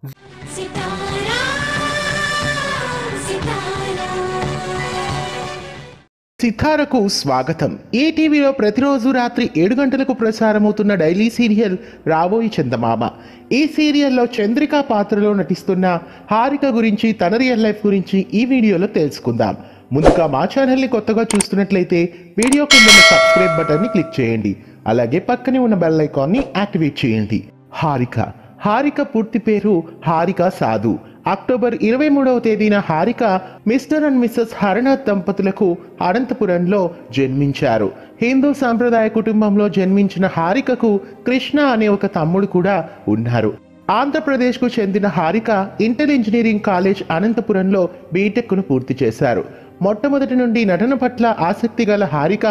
सितारा सितारा సితారకు స్వాగతం. ఈటీవీలో ప్రతిరోజు రాత్రి 7 గంటలకు ప్రసారమవుతున్న డైలీ సీరియల్ రాబోయి చందమామ. ఈ సీరియల్లో చంద్రిక పాత్రలో నటిస్తున్న హారిక గురించి, తన రియల్ లైఫ్ గురించి ఈ వీడియోలో తెలుసుకుందాం. ముందుగా మా ఛానల్ని కొత్తగా చూస్తున్నట్లయితే వీడియో కింద ఉన్న సబ్స్క్రైబ్ బటన్ని క్లిక్ చేయండి. అలాగే పక్కనే ఉన్న బెల్ ఐకాన్ని యాక్టివేట్ చేయండి. హారిక పూర్తి పేరు హారిక సాధు. అక్టోబర్ 23వ తేదీన Harika mister and missus Haranath దంపతులకు అనంతపురంలో జన్మించారు. హిందూ సాంప్రదాయ కుటుంబంలో జన్మించిన హారికకు కృష్ణ అనే ఒక తమ్ముడు కూడా ఉన్నారు. ఆంధ్రప్రదేశ్కు చెందిన హారిక ఇంటర్ ఇంజనీరింగ్ కాలేజ్ అనంతపురంలో బీటెక్ను పూర్తి చేశారు. మొట్టమొదటి నుండి నటన పట్ల ఆసక్తి గల హారిక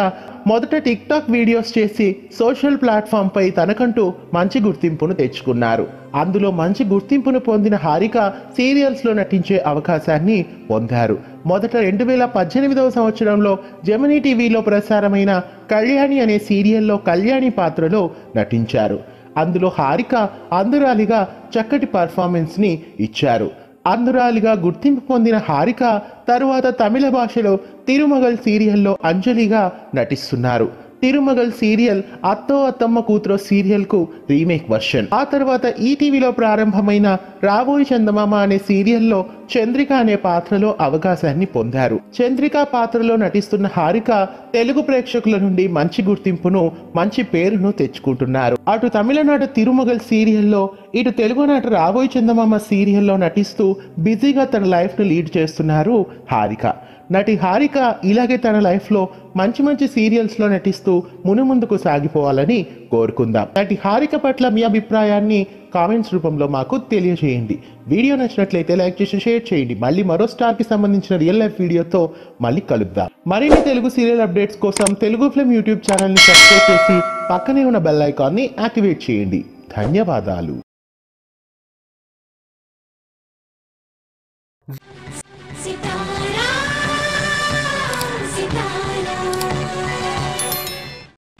మొదట టిక్టాక్ వీడియోస్ చేసి సోషల్ ప్లాట్ఫామ్పై తనకంటూ మంచి గుర్తింపును తెచ్చుకున్నారు. అందులో మంచి గుర్తింపును పొందిన హారిక సీరియల్స్లో నటించే అవకాశాన్ని పొందారు. మొదట 2018వ సంవత్సరంలో జెమినీ టీవీలో ప్రసారమైన కళ్యాణి అనే సీరియల్లో కళ్యాణి పాత్రలో నటించారు. అందులో హారిక అందురాలిగా చక్కటి పర్ఫార్మెన్స్ని ఇచ్చారు. అందురాలిగా గుర్తింపు పొందిన హారిక తరువాత తమిళ భాషలో తిరుమగల్ సీరియల్లో అంజలిగా నటిస్తున్నారు. తిరుమగల్ సీరియల్ అత్తో అత్తమ్మ కూతురు సీరియల్కు రీమేక్ వర్షన్. ఆ తర్వాత ఈటీవీలో ప్రారంభమైన రాబోయి చందమామ అనే సీరియల్లో చంద్రిక అనే పాత్రలో అవకాశాన్ని పొందారు. చంద్రిక పాత్రలో నటిస్తున్న హారిక తెలుగు ప్రేక్షకుల నుండి మంచి గుర్తింపును, మంచి పేరును తెచ్చుకుంటున్నారు. అటు తమిళనాడు తిరుమగల్ సీరియల్లో, ఇటు తెలుగునాట రాబోయి చందమామ సీరియల్లో నటిస్తూ బిజీగా తన లైఫ్ను లీడ్ చేస్తున్నారు హారిక. నటి హారిక ఇలాగే తన లైఫ్లో మంచి మంచి సీరియల్స్లో నటిస్తూ మునుముందుకు సాగిపోవాలని కోరుకుందాం. నటి హారిక పట్ల మీ అభిప్రాయాన్ని కామెంట్స్ రూపంలో మాకు తెలియజేయండి. వీడియో నచ్చినట్లయితే లైక్ చేసి షేర్ చేయండి. మళ్ళీ మరో స్టార్కి సంబంధించిన రియల్ లైఫ్ వీడియోతో మళ్ళీ కలుద్దాం. మరిన్ని తెలుగు సీరియల్ అప్డేట్స్ కోసం తెలుగు ఫిల్మ్ యూట్యూబ్ ఛానల్ని సబ్స్క్రైబ్ చేసి పక్కనే ఉన్న బెల్ ఐకాన్ని యాక్టివేట్ చేయండి. ధన్యవాదాలు. सितारा